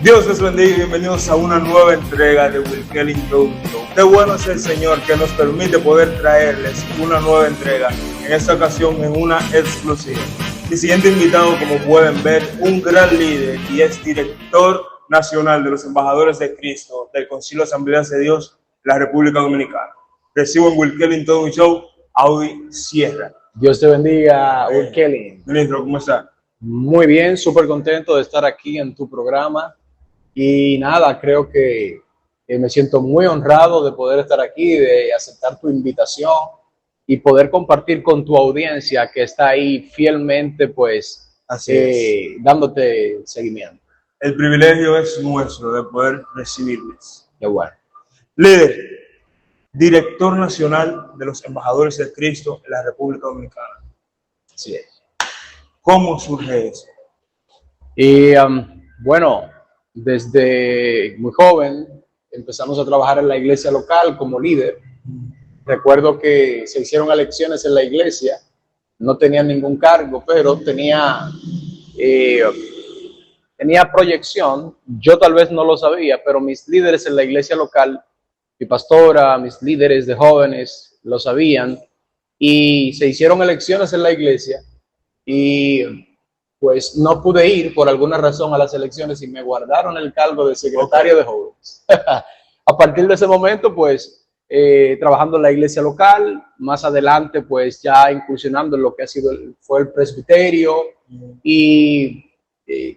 Dios les bendiga y bienvenidos a una nueva entrega de Wilkelin Show. Qué bueno es el Señor que nos permite poder traerles una nueva entrega, en esta ocasión en una exclusiva. Mi siguiente invitado, como pueden ver, un gran líder y es director nacional de los embajadores de Cristo del Concilio de Asambleas de Dios de la República Dominicana. Recibo en Wilkelin Show a Audi Sierra. Dios te bendiga, Wilkelin. Ministro, ¿cómo está? Muy bien, súper contento de estar aquí en tu programa. Y nada, creo que me siento muy honrado de poder estar aquí, de aceptar tu invitación y poder compartir con tu audiencia que está ahí fielmente, pues, dándote seguimiento. El privilegio es nuestro de poder recibirles. Qué bueno. Líder, director nacional de los embajadores de Cristo en la República Dominicana. Así es. ¿Cómo surge eso? Y bueno, desde muy joven empezamos a trabajar en la iglesia local como líder. Recuerdo que se hicieron elecciones en la iglesia, no tenía ningún cargo, pero tenía proyección. Yo tal vez no lo sabía, pero mis líderes en la iglesia local, mi pastora, mis líderes de jóvenes lo sabían, y se hicieron elecciones en la iglesia y pues no pude ir por alguna razón a las elecciones y me guardaron el cargo de secretario de jóvenes. A partir de ese momento, pues, trabajando en la iglesia local, más adelante, pues, ya incursionando en lo que fue el presbiterio y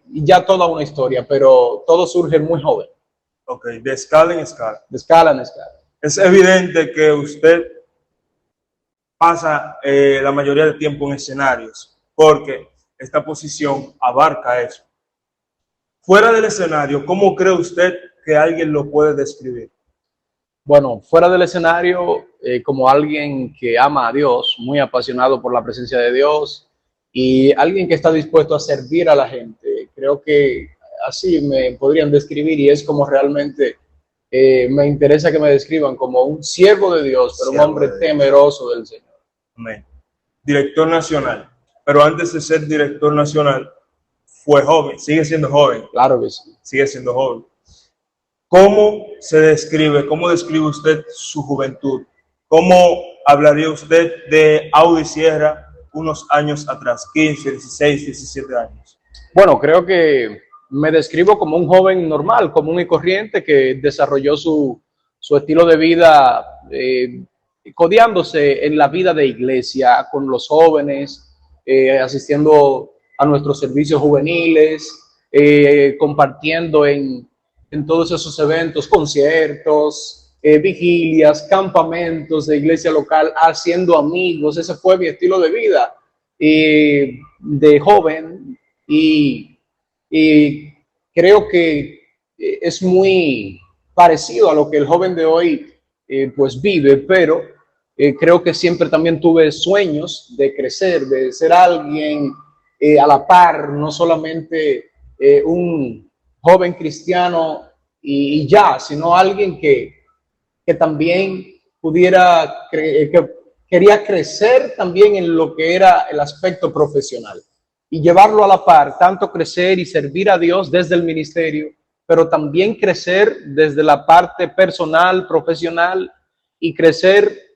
ya toda una historia, pero todo surge muy joven. Ok, de escala en escala. De escala en escala. Es evidente que usted pasa la mayoría del tiempo en escenarios, porque esta posición abarca eso. Fuera del escenario, ¿cómo cree usted que alguien lo puede describir? Bueno, fuera del escenario, como alguien que ama a Dios, muy apasionado por la presencia de Dios y alguien que está dispuesto a servir a la gente. Creo que así me podrían describir, y es como realmente me interesa que me describan, como un siervo de Dios, pero un hombre temeroso del Señor. Amén. Director nacional. Pero antes de ser director nacional, fue joven, sigue siendo joven. Claro que sí. Sigue siendo joven. ¿Cómo describe usted su juventud? ¿Cómo hablaría usted de Audi Sierra unos años atrás, 15, 16, 17 años? Bueno, creo que me describo como un joven normal, común y corriente, que desarrolló su estilo de vida codeándose en la vida de iglesia, con los jóvenes, asistiendo a nuestros servicios juveniles, compartiendo en todos esos eventos, conciertos, vigilias, campamentos de iglesia local, haciendo amigos. Ese fue mi estilo de vida de joven, y creo que es muy parecido a lo que el joven de hoy pues vive, pero creo que siempre también tuve sueños de crecer, de ser alguien a la par, no solamente un joven cristiano y ya, sino alguien que también que quería crecer también en lo que era el aspecto profesional y llevarlo a la par, tanto crecer y servir a Dios desde el ministerio, pero también crecer desde la parte personal, profesional, y crecer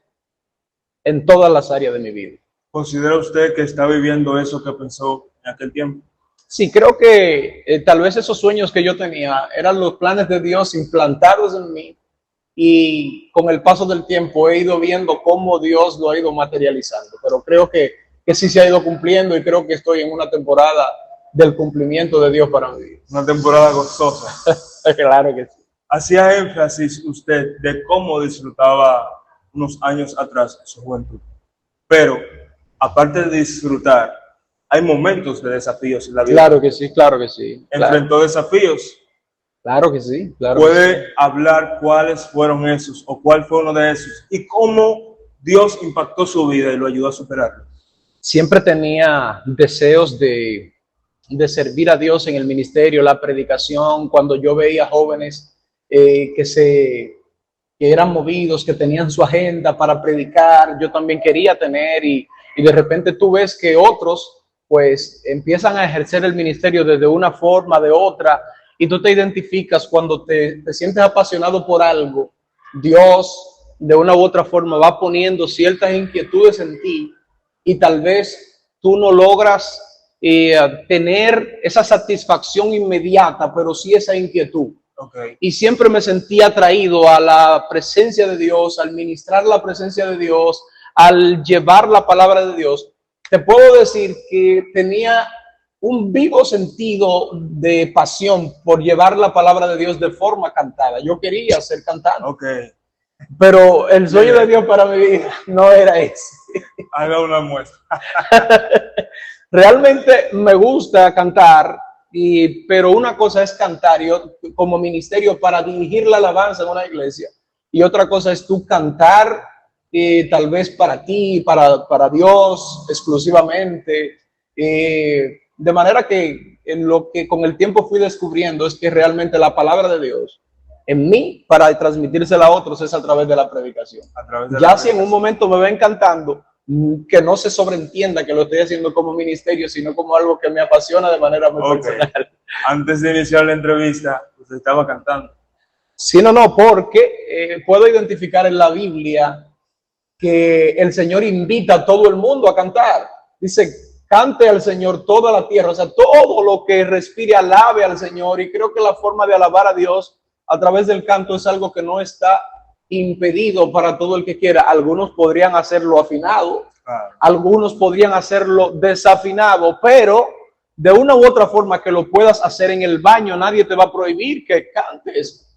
en todas las áreas de mi vida. ¿Considera usted que está viviendo eso que pensó en aquel tiempo? Sí, creo que tal vez esos sueños que yo tenía eran los planes de Dios implantados en mí, y con el paso del tiempo he ido viendo cómo Dios lo ha ido materializando, pero creo que sí se ha ido cumpliendo, y creo que estoy en una temporada del cumplimiento de Dios para mi vida. Una temporada gozosa. Claro que sí. Hacía énfasis usted de cómo disfrutaba unos años atrás su juventud, pero aparte de disfrutar, hay momentos de desafíos en la vida. Claro que sí, claro que sí. ¿Enfrentó desafíos? Claro que sí, claro. ¿Puede hablar cuáles fueron esos o cuál fue uno de esos y cómo Dios impactó su vida y lo ayudó a superarlo? Siempre tenía deseos de servir a Dios en el ministerio, la predicación. Cuando yo veía jóvenes que eran movidos, que tenían su agenda para predicar, yo también quería tener, y de repente tú ves que otros pues empiezan a ejercer el ministerio desde una forma, de otra, y tú te identificas cuando te sientes apasionado por algo, Dios de una u otra forma va poniendo ciertas inquietudes en ti y tal vez tú no logras tener esa satisfacción inmediata, pero sí esa inquietud. Okay. Y siempre me sentí atraído a la presencia de Dios, al ministrar la presencia de Dios, al llevar la palabra de Dios. Te puedo decir que tenía un vivo sentido de pasión por llevar la palabra de Dios de forma cantada. Yo quería ser cantante. Okay. Pero el sueño de Dios para mi vida no era ese. Haga una muestra. Realmente me gusta cantar, pero una cosa es cantar como ministerio para dirigir la alabanza en una iglesia, y otra cosa es tú cantar tal vez para ti, para Dios exclusivamente. De manera que en lo que con el tiempo fui descubriendo es que realmente la palabra de Dios en mí para transmitírsela a otros es a través de la predicación. Ya si en un momento me ven cantando, que no se sobreentienda que lo estoy haciendo como ministerio, sino como algo que me apasiona de manera muy personal. Antes de iniciar la entrevista, usted estaba cantando. Sí, no, porque puedo identificar en la Biblia que el Señor invita a todo el mundo a cantar. Dice, cante al Señor toda la tierra, o sea, todo lo que respire alabe al Señor, y creo que la forma de alabar a Dios a través del canto es algo que no está impedido para todo el que quiera. Algunos podrían hacerlo afinado, algunos podrían hacerlo desafinado, pero de una u otra forma que lo puedas hacer en el baño, nadie te va a prohibir que cantes.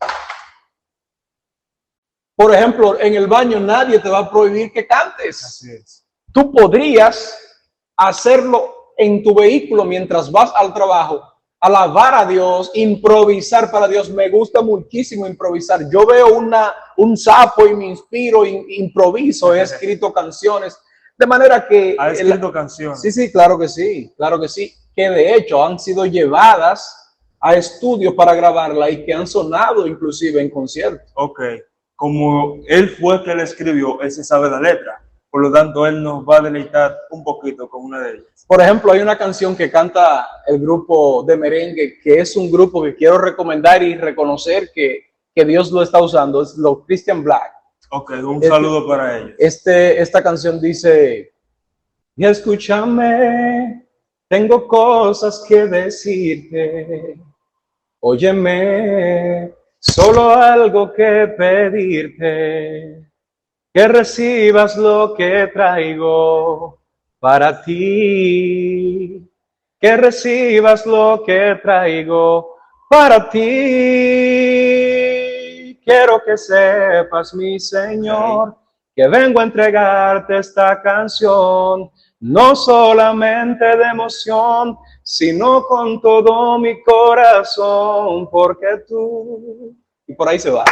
Por ejemplo, en el baño nadie te va a prohibir que cantes. Así es. Tú podrías hacerlo en tu vehículo mientras vas al trabajo, alabar a Dios, improvisar para Dios. Me gusta muchísimo improvisar. Yo veo un sapo y me inspiro, improviso, he escrito canciones, de manera que... ¿Ha escrito canciones? Sí, claro que sí, que de hecho han sido llevadas a estudio para grabarla y que han sonado inclusive en conciertos. Ok, como él fue el que le escribió, él se sabe la letra. Por lo tanto, él nos va a deleitar un poquito con una de ellas. Por ejemplo, hay una canción que canta el grupo de merengue, que es un grupo que quiero recomendar y reconocer que Dios lo está usando, es los Christian Black. Ok, un saludo para ellos. Esta canción dice, y escúchame, tengo cosas que decirte, óyeme, solo algo que pedirte, que recibas lo que traigo para ti, que recibas lo que traigo para ti. Quiero que sepas, mi Señor, que vengo a entregarte esta canción, no solamente de emoción, sino con todo mi corazón, porque tú... Y por ahí se va.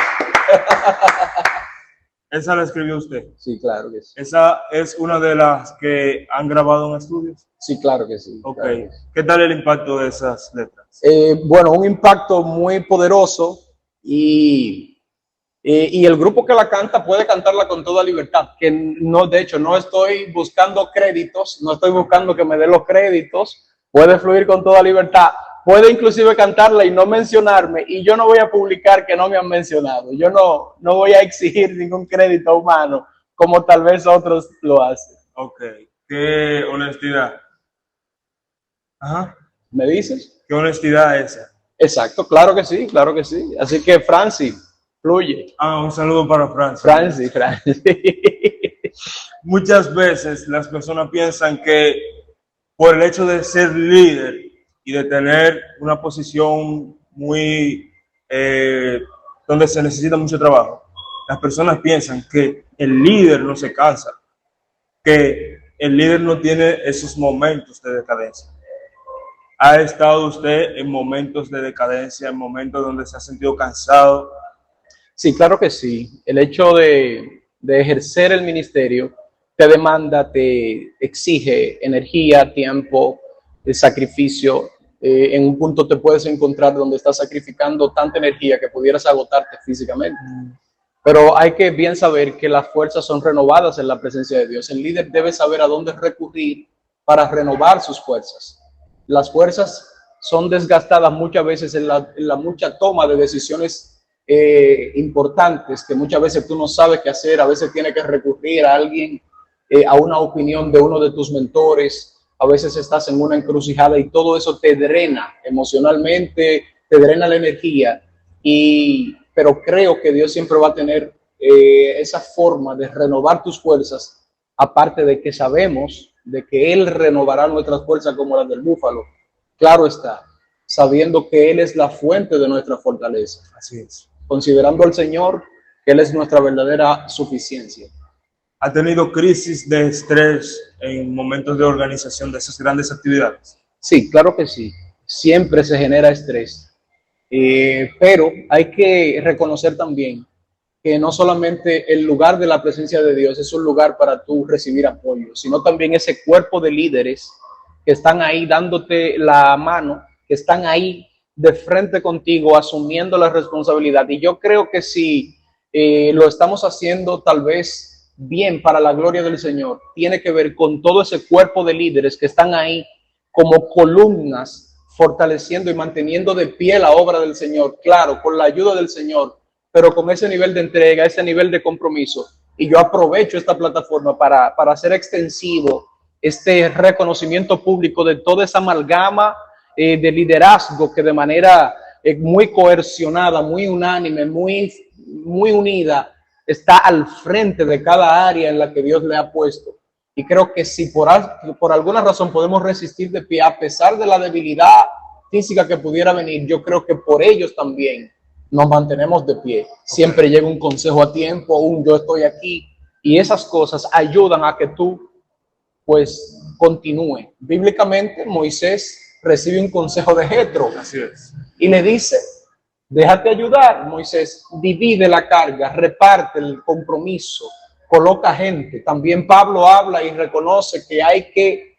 ¿Esa la escribió usted? Sí, claro que sí. ¿Esa es una de las que han grabado en estudios? Sí, claro que sí. Ok. Claro que sí. ¿Qué tal el impacto de esas letras? Bueno, un impacto muy poderoso y el grupo que la canta puede cantarla con toda libertad. Que no, de hecho, no estoy buscando créditos, no estoy buscando que me den los créditos. Puede fluir con toda libertad. Puede inclusive cantarla y no mencionarme, y yo no voy a publicar que no me han mencionado. Yo no voy a exigir ningún crédito humano, como tal vez otros lo hacen. Ok, qué honestidad. Ajá. ¿Me dices? Qué honestidad esa. Exacto, claro que sí, claro que sí. Así que Francis, fluye. Un saludo para Francis. Francis. Muchas veces las personas piensan que por el hecho de ser líder y de tener una posición muy donde se necesita mucho trabajo, las personas piensan que el líder no se cansa, que el líder no tiene esos momentos de decadencia. ¿Ha estado usted en momentos de decadencia, en momentos donde se ha sentido cansado? Sí, claro que sí. El hecho de ejercer el ministerio te demanda, te exige energía, tiempo, sacrificio. En un punto te puedes encontrar donde estás sacrificando tanta energía que pudieras agotarte físicamente. Pero hay que bien saber que las fuerzas son renovadas en la presencia de Dios. El líder debe saber a dónde recurrir para renovar sus fuerzas. Las fuerzas son desgastadas muchas veces en la mucha toma de decisiones importantes, que muchas veces tú no sabes qué hacer, a veces tienes que recurrir a alguien, a una opinión de uno de tus mentores, a veces estás en una encrucijada y todo eso te drena emocionalmente, te drena la energía, pero creo que Dios siempre va a tener esa forma de renovar tus fuerzas, aparte de que sabemos de que Él renovará nuestras fuerzas como las del búfalo. Claro está, sabiendo que Él es la fuente de nuestra fortaleza. Así es. Considerando al Señor, que Él es nuestra verdadera suficiencia. ¿Ha tenido crisis de estrés en momentos de organización de esas grandes actividades? Sí, claro que sí. Siempre se genera estrés. Pero hay que reconocer también que no solamente el lugar de la presencia de Dios es un lugar para tú recibir apoyo, sino también ese cuerpo de líderes que están ahí dándote la mano, que están ahí de frente contigo, asumiendo la responsabilidad. Y yo creo que si lo estamos haciendo tal vez bien para la gloria del Señor, tiene que ver con todo ese cuerpo de líderes que están ahí como columnas, fortaleciendo y manteniendo de pie la obra del Señor, claro, con la ayuda del Señor, pero con ese nivel de entrega, ese nivel de compromiso. Y yo aprovecho esta plataforma para hacer extensivo este reconocimiento público de toda esa amalgama de liderazgo que de manera muy coercionada, muy unánime, muy unida, está al frente de cada área en la que Dios le ha puesto. Y creo que si por alguna razón podemos resistir de pie, a pesar de la debilidad física que pudiera venir, yo creo que por ellos también nos mantenemos de pie. Siempre llega un consejo a tiempo, yo estoy aquí, y esas cosas ayudan a que tú pues continúe. Bíblicamente Moisés recibe un consejo de Jetro. Así es. Y le dice: déjate ayudar, Moisés, divide la carga, reparte el compromiso, coloca gente. También Pablo habla y reconoce que hay que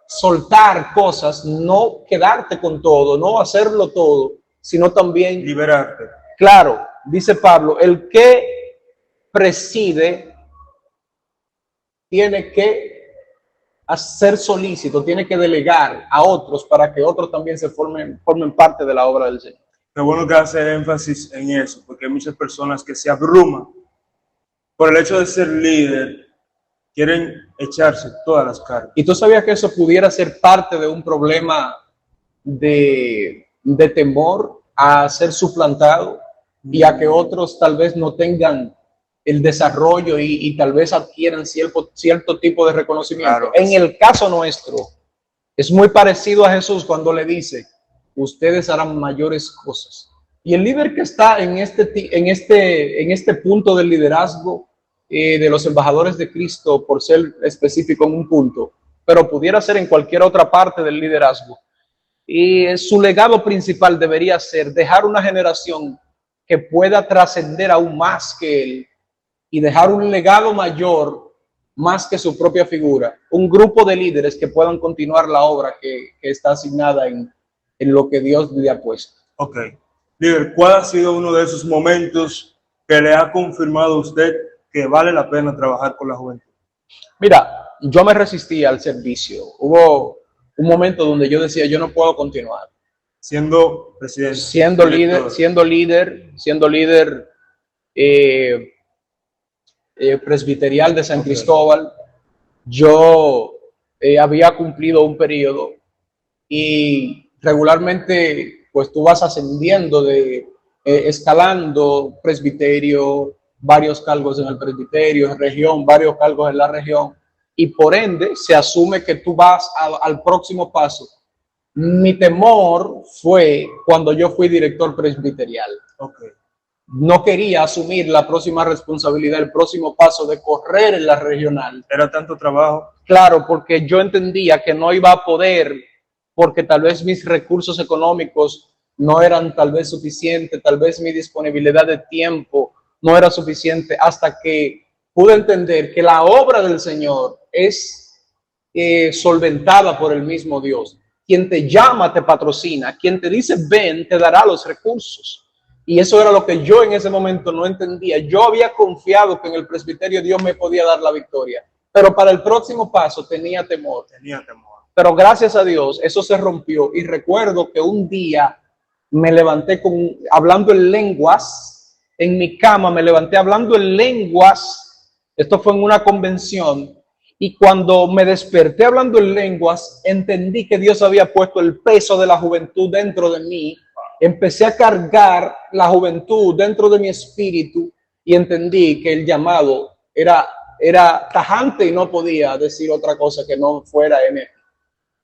soltar cosas, no quedarte con todo, no hacerlo todo, sino también liberarte. Claro, dice Pablo, el que preside tiene que ser solícito, tiene que delegar a otros para que otros también se formen parte de la obra del Señor. Qué bueno que hace énfasis en eso, porque hay muchas personas que se abruman por el hecho de ser líder, quieren echarse todas las cargas. ¿Y tú sabías que eso pudiera ser parte de un problema de temor a ser suplantado y a que otros tal vez no tengan el desarrollo y tal vez adquieran cierto tipo de reconocimiento? Claro. En el caso nuestro, es muy parecido a Jesús cuando le dice: ustedes harán mayores cosas. Y el líder que está en este punto del liderazgo de los embajadores de Cristo, por ser específico en un punto, pero pudiera ser en cualquier otra parte del liderazgo, y su legado principal debería ser dejar una generación que pueda trascender aún más que él y dejar un legado mayor más que su propia figura, un grupo de líderes que puedan continuar la obra que está asignada en lo que Dios le ha puesto. Ok. Líder, ¿cuál ha sido uno de esos momentos que le ha confirmado a usted que vale la pena trabajar con la juventud? Mira, yo me resistí al servicio. Hubo un momento donde yo decía: yo no puedo continuar. Siendo presidente. Siendo líder presbiterial de San Cristóbal, yo había cumplido un periodo y regularmente pues tú vas ascendiendo escalando presbiterio, varios cargos en el presbiterio, región, varios cargos en la región, y por ende se asume que tú vas al próximo paso. Mi temor fue cuando yo fui director presbiterial. Okay. No quería asumir la próxima responsabilidad, el próximo paso de correr en la regional. ¿Era tanto trabajo? Claro, porque yo entendía que no iba a poder, porque tal vez mis recursos económicos no eran tal vez suficientes, tal vez mi disponibilidad de tiempo no era suficiente, hasta que pude entender que la obra del Señor es solventada por el mismo Dios. Quien te llama te patrocina, quien te dice ven te dará los recursos. Y eso era lo que yo en ese momento no entendía. Yo había confiado que en el presbiterio Dios me podía dar la victoria, pero para el próximo paso tenía temor. Pero gracias a Dios, eso se rompió. Y recuerdo que un día me levanté hablando en lenguas, en mi cama me levanté hablando en lenguas. Esto fue en una convención. Y cuando me desperté hablando en lenguas, entendí que Dios había puesto el peso de la juventud dentro de mí. Empecé a cargar la juventud dentro de mi espíritu y entendí que el llamado era tajante y no podía decir otra cosa que no fuera en él.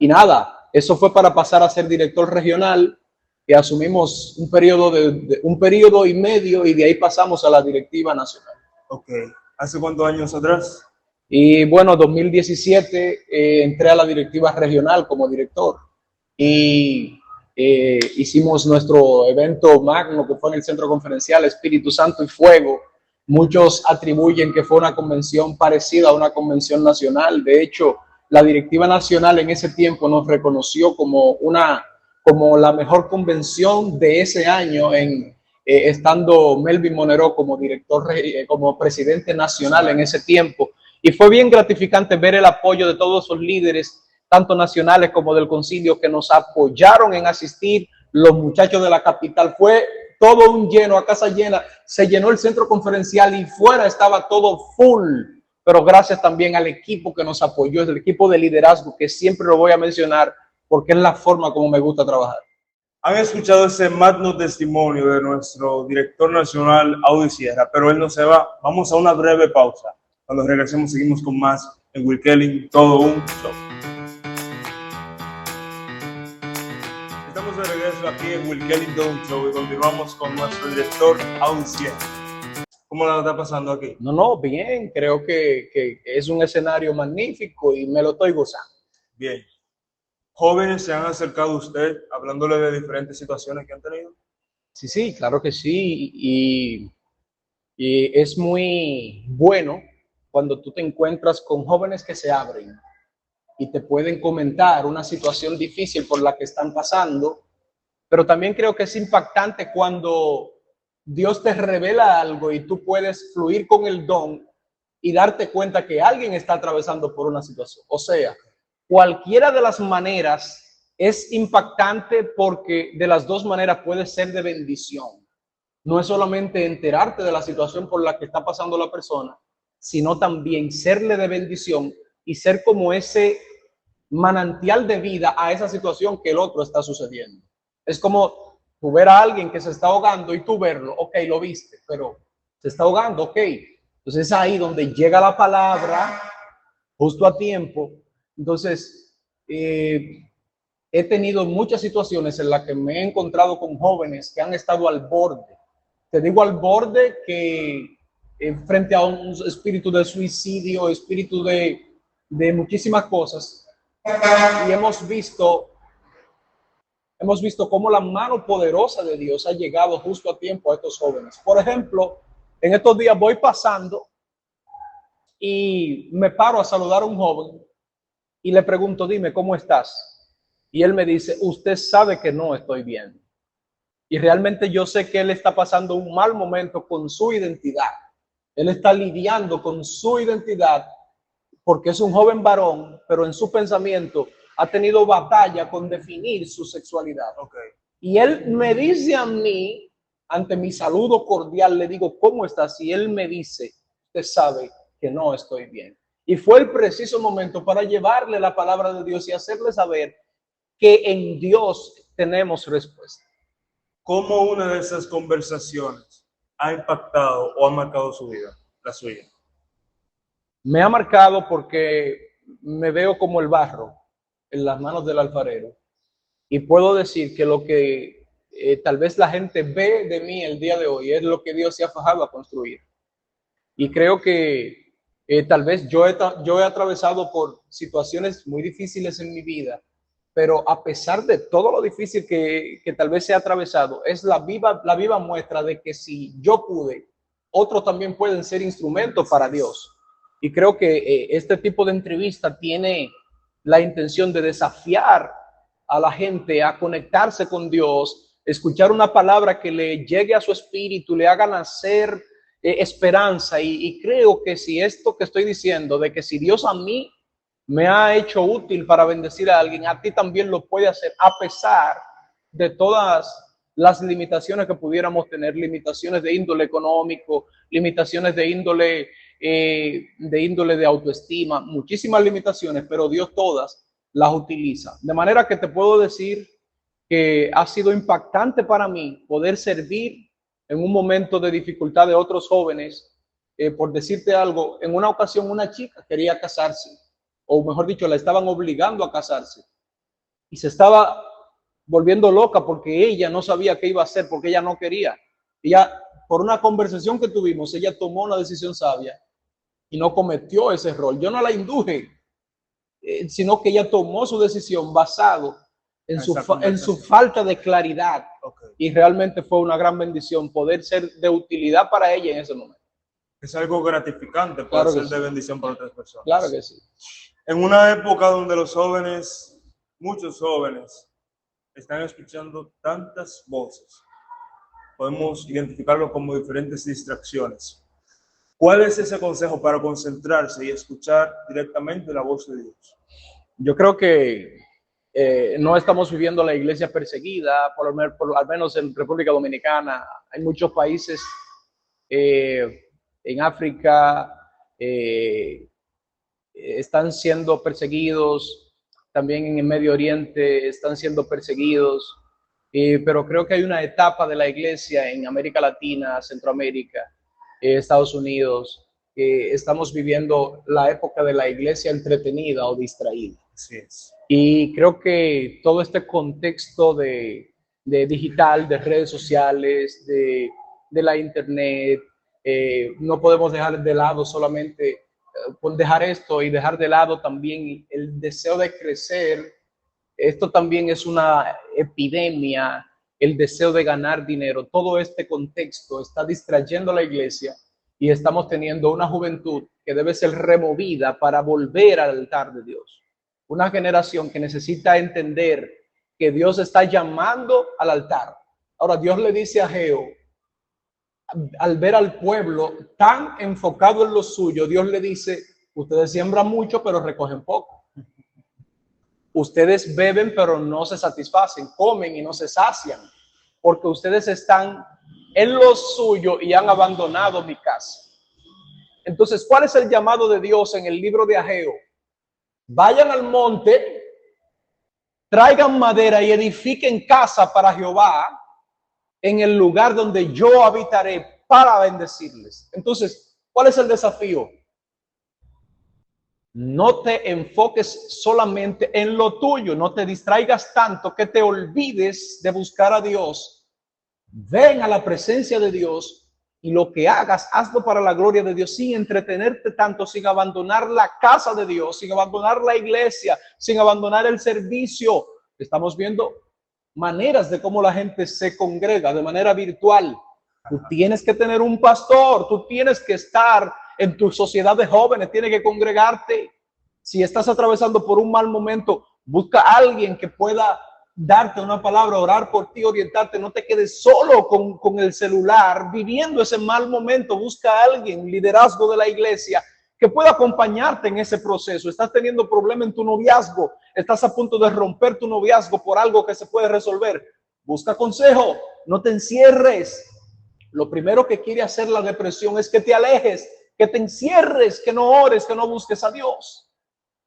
Y nada, eso fue para pasar a ser director regional y asumimos un periodo y medio y de ahí pasamos a la directiva nacional. Ok. ¿Hace cuántos años atrás? Y bueno, 2017 entré a la directiva regional como director y hicimos nuestro evento magno que fue en el Centro Conferencial Espíritu Santo y Fuego. Muchos atribuyen que fue una convención parecida a una convención nacional. De hecho, la directiva nacional en ese tiempo nos reconoció como la mejor convención de ese año, estando Melvin Monero como como presidente nacional en ese tiempo. Y fue bien gratificante ver el apoyo de todos esos líderes, tanto nacionales como del concilio, que nos apoyaron en asistir. Los muchachos de la capital, fue todo un lleno, a casa llena, se llenó el centro conferencial y fuera estaba todo full. Pero gracias también al equipo que nos apoyó, el equipo de liderazgo, que siempre lo voy a mencionar porque es la forma como me gusta trabajar. Han escuchado ese magno testimonio de nuestro director nacional, Audy Sierra, pero él no se va. Vamos a una breve pausa. Cuando regresemos seguimos con más en Will Kelly, todo un show. Estamos de regreso aquí en Will Kelly, todo un show, y continuamos con nuestro director, Audy Sierra. ¿Cómo la está pasando aquí? No, bien. Creo que es un escenario magnífico y me lo estoy gozando. Bien. ¿Jóvenes se han acercado a usted hablándole de diferentes situaciones que han tenido? Sí, claro que sí. Y es muy bueno cuando tú te encuentras con jóvenes que se abren y te pueden comentar una situación difícil por la que están pasando, pero también creo que es impactante cuando Dios te revela algo y tú puedes fluir con el don y darte cuenta que alguien está atravesando por una situación. O sea, cualquiera de las maneras es impactante porque de las dos maneras puede ser de bendición. No es solamente enterarte de la situación por la que está pasando la persona, sino también serle de bendición y ser como ese manantial de vida a esa situación que el otro está sucediendo. Es como tú ver a alguien que se está ahogando y tú verlo, ok, lo viste, pero se está ahogando, ok. Entonces es ahí donde llega la palabra justo a tiempo. Entonces, he tenido muchas situaciones en las que me he encontrado con jóvenes que han estado al borde. Te digo al borde que frente a un espíritu de suicidio, espíritu de muchísimas cosas. Y hemos visto cómo la mano poderosa de Dios ha llegado justo a tiempo a estos jóvenes. Por ejemplo, en estos días voy pasando y me paro a saludar a un joven y le pregunto, dime, ¿cómo estás? Y él me dice, usted sabe que no estoy bien. Y realmente yo sé que él está pasando un mal momento con su identidad. Él está lidiando con su identidad porque es un joven varón, pero en su pensamiento ha tenido batalla con definir su sexualidad. Okay. Y él me dice a mí, ante mi saludo cordial, le digo, ¿cómo estás? Y él me dice, usted sabe que no estoy bien. Y fue el preciso momento para llevarle la palabra de Dios y hacerle saber que en Dios tenemos respuesta. ¿Cómo una de esas conversaciones ha impactado o ha marcado su vida, la suya? Me ha marcado porque me veo como el barro en las manos del alfarero. Y puedo decir que lo que tal vez la gente ve de mí el día de hoy es lo que Dios se ha fajado a construir. Y creo que tal vez yo he atravesado por situaciones muy difíciles en mi vida, pero a pesar de todo lo difícil que tal vez se ha atravesado, es la viva muestra de que si yo pude, otros también pueden ser instrumentos para Dios. Y creo que este tipo de entrevista tiene la intención de desafiar a la gente a conectarse con Dios, escuchar una palabra que le llegue a su espíritu, le haga nacer esperanza. Y creo que si esto que estoy diciendo, de que si Dios a mí me ha hecho útil para bendecir a alguien, a ti también lo puede hacer, a pesar de todas las limitaciones que pudiéramos tener, limitaciones de índole económico, limitaciones de índole de autoestima, muchísimas limitaciones, pero Dios todas las utiliza. De manera que te puedo decir que ha sido impactante para mí poder servir en un momento de dificultad de otros jóvenes. Por decirte algo, en una ocasión una chica quería casarse, o mejor dicho, la estaban obligando a casarse, y se estaba volviendo loca porque ella no sabía qué iba a hacer, porque ella no quería. Ella, por una conversación que tuvimos, ella tomó una decisión sabia y no cometió ese error. Yo no la induje, sino que ella tomó su decisión basado en su falta de claridad. Okay. Y realmente fue una gran bendición poder ser de utilidad para ella en ese momento. Es algo gratificante poder Claro ser sí. de bendición para otras personas. Claro que sí. En una época donde los jóvenes, muchos jóvenes, están escuchando tantas voces, podemos identificarlo como diferentes distracciones. ¿Cuál es ese consejo para concentrarse y escuchar directamente la voz de Dios? Yo creo que no estamos viviendo la iglesia perseguida, al menos en República Dominicana. Hay muchos países en África están siendo perseguidos, también en el Medio Oriente están siendo perseguidos, pero creo que hay una etapa de la iglesia en América Latina, Centroamérica, Estados Unidos, estamos viviendo la época de la iglesia entretenida o distraída. Así es. Y creo que todo este contexto de digital, de redes sociales, de la internet, no podemos dejar de lado solamente, dejar esto y dejar de lado también el deseo de crecer. Esto también es una epidemia, el deseo de ganar dinero. Todo este contexto está distrayendo a la iglesia y estamos teniendo una juventud que debe ser removida para volver al altar de Dios. Una generación que necesita entender que Dios está llamando al altar. Ahora, Dios le dice a Geo, al ver al pueblo tan enfocado en lo suyo, Dios le dice, ustedes siembran mucho, pero recogen poco. Ustedes beben, pero no se satisfacen, comen y no se sacian, porque ustedes están en lo suyo y han abandonado mi casa. Entonces, ¿cuál es el llamado de Dios en el libro de Ageo? Vayan al monte, traigan madera y edifiquen casa para Jehová en el lugar donde yo habitaré para bendecirles. Entonces, ¿cuál es el desafío? No te enfoques solamente en lo tuyo, no te distraigas tanto que te olvides de buscar a Dios. Ven a la presencia de Dios y lo que hagas, hazlo para la gloria de Dios, sin entretenerte tanto, sin abandonar la casa de Dios, sin abandonar la iglesia, sin abandonar el servicio. Estamos viendo maneras de cómo la gente se congrega de manera virtual. Tú tienes que tener un pastor, tú tienes que estar en tu sociedad de jóvenes, tienes que congregarte. Si estás atravesando por un mal momento, busca a alguien que pueda darte una palabra, orar por ti, orientarte. No te quedes solo con el celular viviendo ese mal momento. Busca a alguien, liderazgo de la iglesia, que pueda acompañarte en ese proceso. Estás teniendo problema en tu noviazgo, estás a punto de romper tu noviazgo por algo que se puede resolver. Busca consejo, no te encierres. Lo primero que quiere hacer la depresión es que te alejes, que te encierres, que no ores, que no busques a Dios.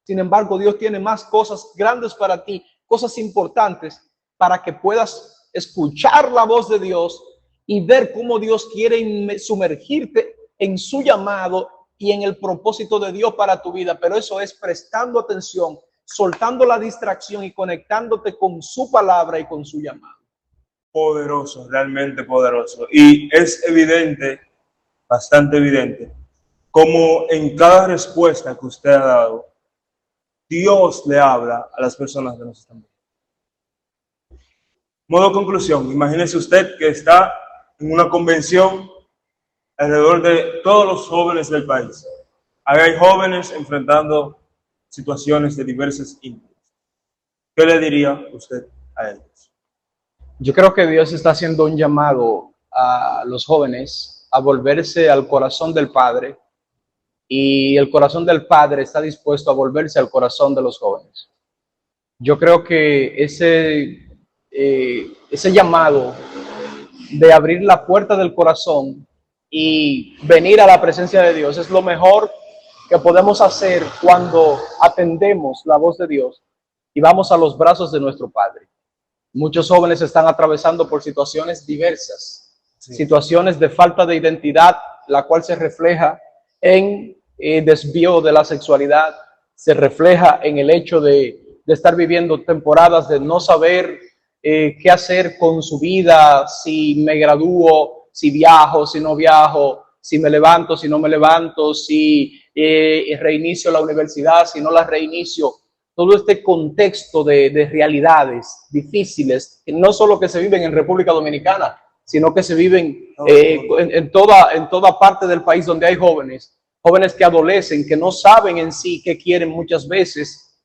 Sin embargo, Dios tiene más cosas grandes para ti, cosas importantes para que puedas escuchar la voz de Dios y ver cómo Dios quiere sumergirte en su llamado y en el propósito de Dios para tu vida. Pero eso es prestando atención, soltando la distracción y conectándote con su palabra y con su llamado. Poderoso, realmente poderoso. Y es evidente, bastante evidente, como en cada respuesta que usted ha dado, Dios le habla a las personas que nos están viendo. Modo conclusión, imagínese usted que está en una convención alrededor de todos los jóvenes del país. Ahí hay jóvenes enfrentando situaciones de diversas índoles. ¿Qué le diría usted a ellos? Yo creo que Dios está haciendo un llamado a los jóvenes a volverse al corazón del Padre y el corazón del Padre está dispuesto a volverse al corazón de los jóvenes. Yo creo que ese llamado de abrir la puerta del corazón y venir a la presencia de Dios es lo mejor que podemos hacer cuando atendemos la voz de Dios y vamos a los brazos de nuestro Padre. Muchos jóvenes están atravesando por situaciones diversas, situaciones de falta de identidad, la cual se refleja en desvío de la sexualidad, se refleja en el hecho de estar viviendo temporadas de no saber qué hacer con su vida, si me gradúo, si viajo, si no viajo, si me levanto, si no me levanto, si reinicio la universidad, si no la reinicio. Todo este contexto de realidades difíciles, no solo que se viven en República Dominicana, sino que se viven en toda parte del país donde hay jóvenes que adolecen, que no saben en sí qué quieren muchas veces.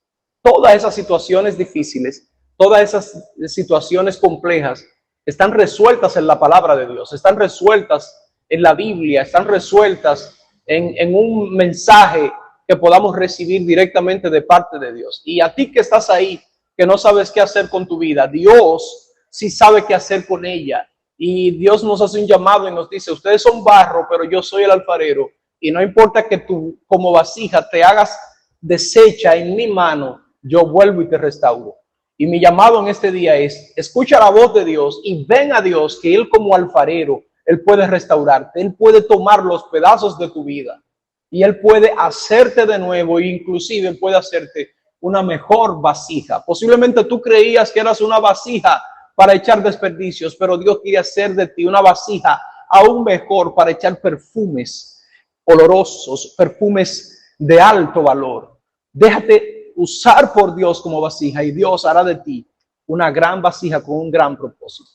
Todas esas situaciones difíciles, todas esas situaciones complejas están resueltas en la palabra de Dios, están resueltas en la Biblia, están resueltas en un mensaje que podamos recibir directamente de parte de Dios. Y a ti que estás ahí, que no sabes qué hacer con tu vida, Dios sí sabe qué hacer con ella. Y Dios nos hace un llamado y nos dice, ustedes son barro, pero yo soy el alfarero. Y no importa que tú como vasija te hagas deshecha en mi mano, yo vuelvo y te restauro. Y mi llamado en este día es, escucha la voz de Dios y ven a Dios, que Él como alfarero, Él puede restaurarte, Él puede tomar los pedazos de tu vida y Él puede hacerte de nuevo, e inclusive puede hacerte una mejor vasija. Posiblemente tú creías que eras una vasija para echar desperdicios, pero Dios quiere hacer de ti una vasija aún mejor para echar perfumes olorosos, perfumes de alto valor. Déjate usar por Dios como vasija y Dios hará de ti una gran vasija con un gran propósito.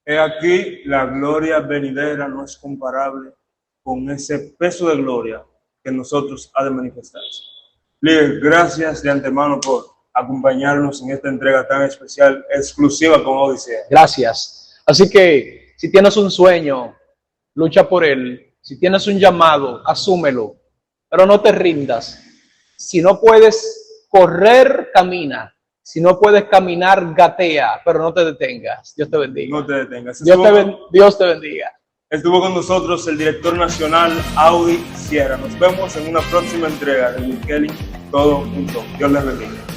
He aquí, la gloria venidera no es comparable con ese peso de gloria que nosotros ha de manifestarse. Líder, gracias de antemano por acompañarnos en esta entrega tan especial, exclusiva con Odisea. Gracias. Así que si tienes un sueño, lucha por él. Si tienes un llamado, asúmelo, pero no te rindas. Si no puedes correr, camina. Si no puedes caminar, gatea, pero no te detengas. Dios te bendiga. No te detengas. Dios te bendiga. Estuvo con nosotros el director nacional Audi Sierra. Nos vemos en una próxima entrega de Wilkelin Todo Junto. Dios les bendiga.